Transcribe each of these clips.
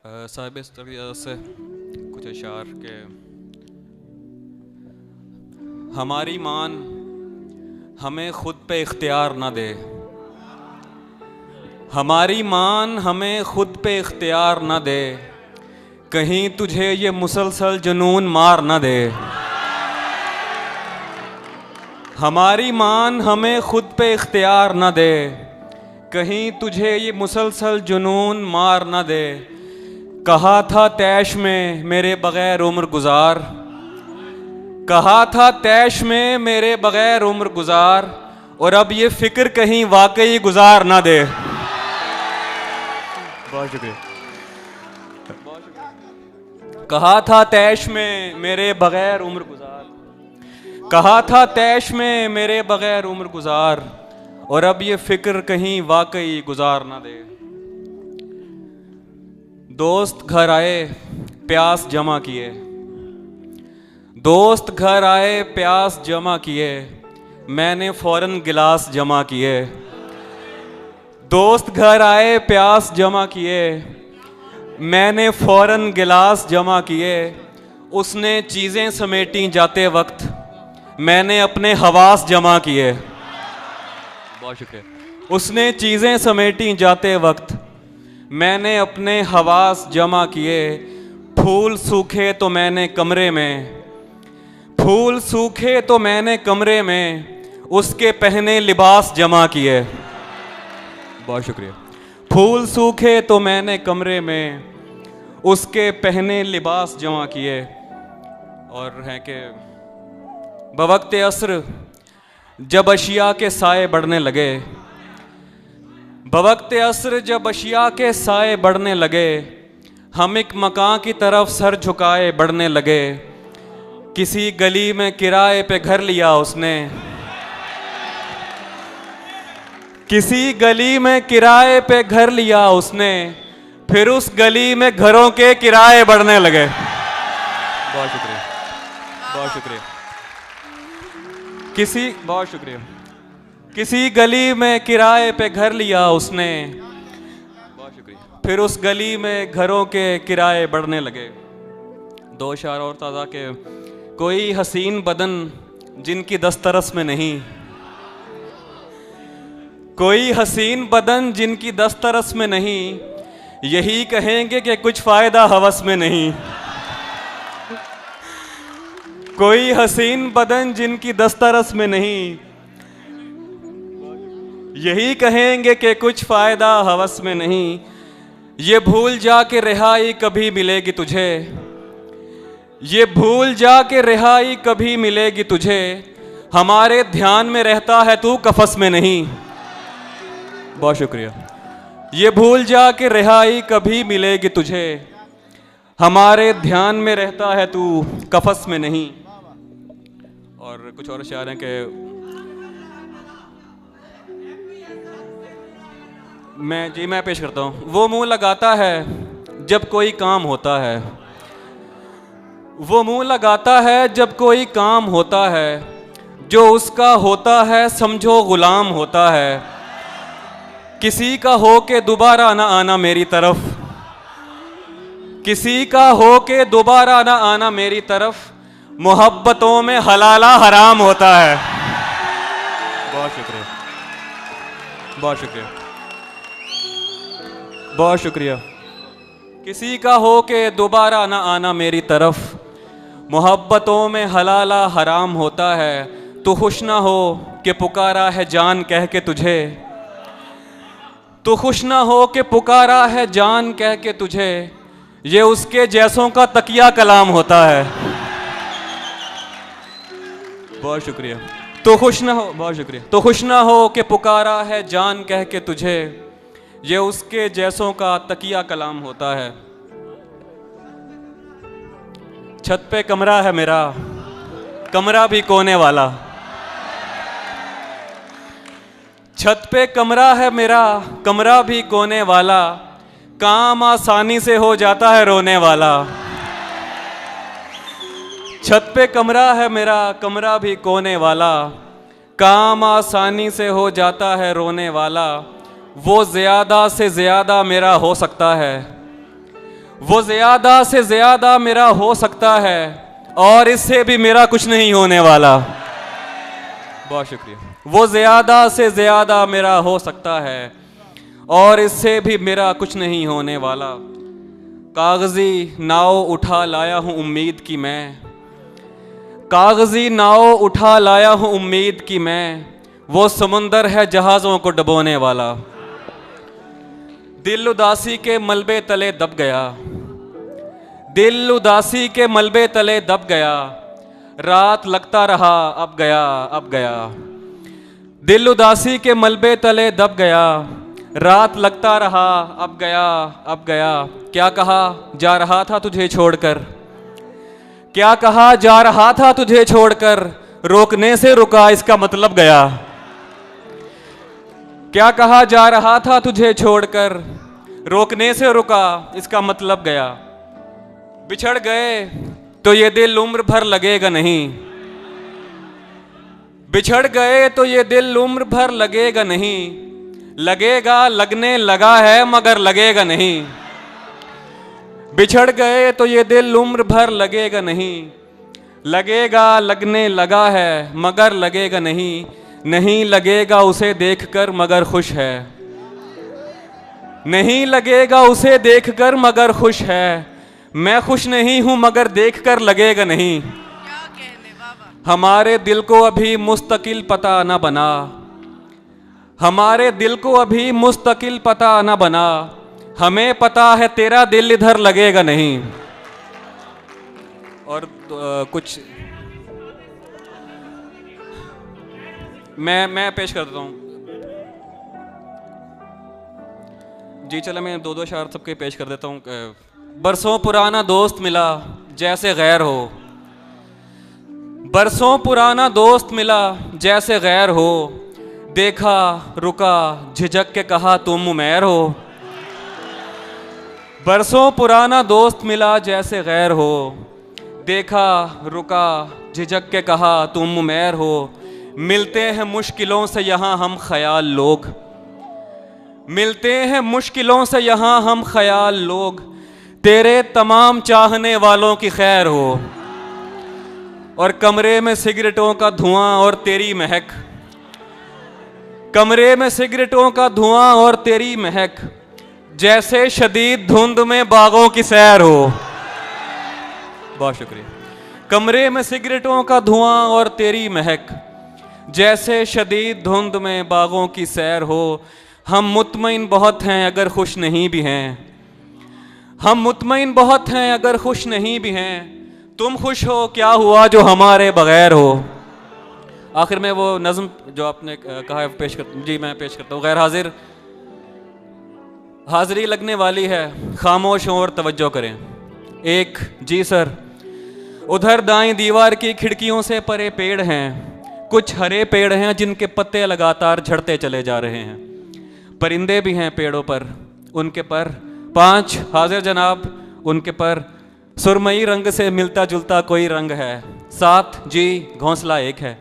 साहिब इस तरह से कुछ अशार के हमारी मान हमें खुद पे इख्तियार ना दे, हमारी मान हमें खुद पे इख्तियार ना दे, कहीं तुझे ये मुसलसल जुनून मार ना दे। हमारी मान हमें खुद पे इख्तियार ना दे, कहीं तुझे ये मुसलसल जुनून मार ना दे। कहा था तैश में मेरे बग़ैर उम्र गुजार, कहा था तैश में मेरे बग़ैर उम्र गुजार, और अब ये फ़िक्र कहीं वाकई गुजार ना दे। बहुत शुक्रिया। कहा था तैश में मेरे बग़ैर उम्र गुजार, कहा था तैश में मेरे बग़ैर उम्र गुजार, और अब ये फ़िक्र कहीं वाकई गुजार ना दे। दोस्त घर आए प्यास जमा किए, दोस्त घर आए प्यास जमा किए, मैंने फ़ौरन गिलास जमा किए। दोस्त घर आए प्यास जमा किए, मैंने फ़ौरन गिलास जमा किए। उसने चीज़ें समेटी जाते वक्त, मैंने अपने हवास जमा किए। बहुत शुक्रिया। उसने चीज़ें समेटी जाते वक्त, मैंने अपने हवास जमा किए। फूल सूखे तो मैंने कमरे में, फूल सूखे तो मैंने कमरे में, उसके पहने लिबास जमा किए। बहुत शुक्रिया। फूल सूखे तो मैंने कमरे में, उसके पहने लिबास जमा किए। और है कि बवक्ते असर जब अशिया के साए बढ़ने लगे, बवक्ते असर जब अशिया के साए बढ़ने लगे, हम एक मकान की तरफ सर झुकाए बढ़ने लगे। किसी गली में किराए पे घर लिया उसने, किसी गली में किराए पे घर लिया उसने, फिर उस गली में घरों के किराए बढ़ने लगे। बहुत शुक्रिया, बहुत शुक्रिया। बहुत शुक्रिया। किसी गली में किराए पे घर लिया उसने, बहुत शुक्रिया, फिर उस गली में घरों के किराए बढ़ने लगे। दो अशार और ताज़ा के कोई हसीन बदन जिनकी दस्तरस में नहीं, कोई हसीन बदन जिनकी दस्तरस में नहीं, यही कहेंगे कि कुछ फ़ायदा हवस में नहीं। कोई हसीन बदन जिनकी दस्तरस में नहीं, यही कहेंगे कि कुछ फ़ायदा हवस में नहीं। ये भूल जा के रिहाई कभी मिलेगी तुझे, ये भूल जा के रिहाई कभी मिलेगी तुझे, हमारे ध्यान में रहता है तू कफस में नहीं। बहुत शुक्रिया। ये भूल जा के रिहाई कभी मिलेगी तुझे, हमारे ध्यान में रहता है तू कफस में नहीं। और कुछ और अशार हैं कि मैं पेश करता हूँ। वो मुंह लगाता है जब कोई काम होता है, वो मुंह लगाता है जब कोई काम होता है, जो उसका होता है समझो गुलाम होता है। किसी का हो के दोबारा ना आना मेरी तरफ, किसी का हो के दोबारा ना आना मेरी तरफ, मोहब्बतों में हलाला हराम होता है। बहुत शुक्रिया, बहुत शुक्रिया, बहुत शुक्रिया। किसी का हो के दोबारा ना आना मेरी तरफ, मोहब्बतों में हलाला हराम होता है। तू खुश ना हो कि पुकारा है जान कह के तुझे, तू खुश ना हो कि पुकारा है जान कह के तुझे, ये उसके जैसों का तकिया कलाम होता है। बहुत शुक्रिया। तो खुश ना हो, बहुत शुक्रिया। तो खुश ना हो कि पुकारा है जान कह के तुझे, ये उसके जैसों का तकिया कलाम होता है। छत पे कमरा है मेरा, कमरा भी कोने वाला, छत पे कमरा है मेरा, कमरा भी कोने वाला, काम आसानी से हो जाता है रोने वाला। छत पे कमरा है मेरा, कमरा भी कोने वाला, काम आसानी से हो जाता है रोने वाला। वो ज़्यादा से ज़्यादा मेरा हो सकता है, वो ज़्यादा से ज़्यादा मेरा हो सकता है और इससे भी मेरा कुछ नहीं होने वाला। बहुत शुक्रिया। वो ज़्यादा से ज़्यादा मेरा हो सकता है और इससे भी मेरा कुछ नहीं होने वाला। कागज़ी नाव उठा लाया हूँ उम्मीद की मैं, कागज़ी नाव उठा लाया हूँ उम्मीद की मैं, वो समुंदर है जहाज़ों को डुबोने वाला। दिल उदासी के मलबे तले दब गया, दिल उदासी के मलबे तले दब गया, रात लगता रहा अब गया अब गया। दिल उदासी के मलबे तले दब गया, रात लगता रहा अब गया अब गया। क्या कहा जा रहा था तुझे छोड़कर, क्या कहा जा रहा था तुझे छोड़कर, रोकने से रुका इसका मतलब गया। क्या कहा जा रहा था तुझे छोड़कर, रोकने से रुका इसका मतलब गया। बिछड़ गए तो ये दिल उम्र भर लगेगा नहीं, बिछड़ गए तो ये दिल उम्र भर लगेगा नहीं, लगेगा लगने लगा है मगर लगेगा नहीं। बिछड़ गए तो ये दिल उम्र भर लगेगा नहीं, लगेगा लगने लगा है मगर लगेगा नहीं। नहीं लगेगा उसे देखकर मगर खुश है, नहीं लगेगा उसे देखकर मगर खुश है। मैं खुश नहीं हूं मगर देखकर लगेगा नहीं। क्या कहने बाबा। हमारे दिल को अभी मुस्तकिल पता न बना, हमारे दिल को अभी मुस्तकिल पता न बना, हमें पता है तेरा दिल इधर लगेगा नहीं। और कुछ मैं पेश कर देता हूँ जी। चलो मैं दो शायर सबके पेश कर देता हूँ। बरसों पुराना दोस्त मिला जैसे गैर हो, बरसों पुराना दोस्त मिला जैसे गैर हो, देखा रुका झिझक के कहा तुम उमैर हो। बरसों पुराना दोस्त मिला जैसे गैर हो, देखा रुका झिझक के कहा तुम उमैर हो। मिलते हैं मुश्किलों से यहाँ हम ख्याल लोग, मिलते हैं मुश्किलों से यहाँ हम ख्याल लोग, तेरे तमाम चाहने वालों की खैर हो। और कमरे में सिगरेटों का धुआं और तेरी महक, कमरे में सिगरेटों का धुआं और तेरी महक, जैसे शदीद धुंध में बागों की सैर हो। बहुत शुक्रिया। कमरे में सिगरेटों का धुआं और तेरी महक, जैसे शदीद धुंध में बागों की सैर हो। हम मुतमईन बहुत हैं अगर खुश नहीं भी हैं, हम मुतमईन बहुत हैं अगर खुश नहीं भी हैं, तुम खुश हो क्या हुआ जो हमारे बगैर हो। आखिर में वो नज़्म जो आपने कहा है पेश कर जी, मैं पेश करता हूँ। गैर हाजिर, हाजिरी लगने वाली है, खामोश हों और तवज्जो करें। एक जी सर, उधर दाएं दीवार की खिड़कियों से परे पेड़ हैं, कुछ हरे पेड़ हैं जिनके पत्ते लगातार झड़ते चले जा रहे हैं। परिंदे भी हैं पेड़ों पर, उनके पर 5 हाजिर जनाब, उनके पर सुरमई रंग से मिलता जुलता कोई रंग है। 7 जी घोंसला एक है,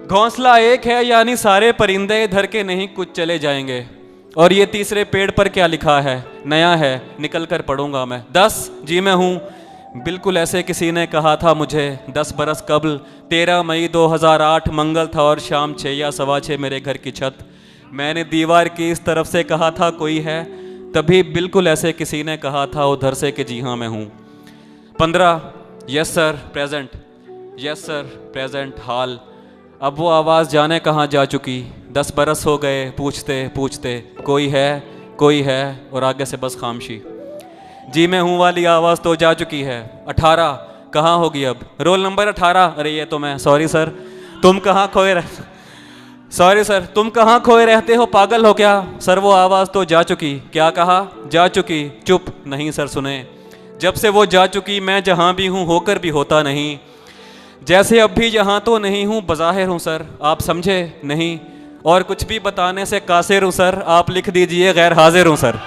घोंसला एक है यानी सारे परिंदे इधर के नहीं कुछ चले जाएंगे। और ये तीसरे पेड़ पर क्या लिखा है, नया है, निकल कर पढ़ूंगा मैं। 10 जी मैं हूँ, बिल्कुल ऐसे किसी ने कहा था मुझे 10 बरस कबल। 13 मई 2008 मंगल था और शाम 6 या सवा 6 मेरे घर की छत। मैंने दीवार की इस तरफ से कहा था कोई है, तभी बिल्कुल ऐसे किसी ने कहा था उधर से कि जी हाँ मैं हूँ। 15 yes sir present, yes sir present हाल। अब वो आवाज़ जाने कहाँ जा चुकी, 10 बरस हो गए पूछते पूछते कोई है कोई है, और आगे से बस खामोशी। जी मैं हूँ वाली आवाज़ तो जा चुकी है। 18 कहाँ होगी अब, रोल नंबर 18। अरे ये तो मैं, सॉरी सर तुम कहाँ खोए रह सॉरी सर तुम कहाँ खोए रहते हो, पागल हो क्या। सर वो आवाज़ तो जा चुकी। क्या कहा, जा चुकी। चुप, नहीं सर सुने, जब से वो जा चुकी मैं जहाँ भी हूँ होकर भी होता नहीं, जैसे अब भी यहाँ तो नहीं हूँ बज़ाहिर हूँ सर, आप समझे नहीं, और कुछ भी बताने से कासिर हूँ सर, आप लिख दीजिए गैर हाजिर हूँ सर।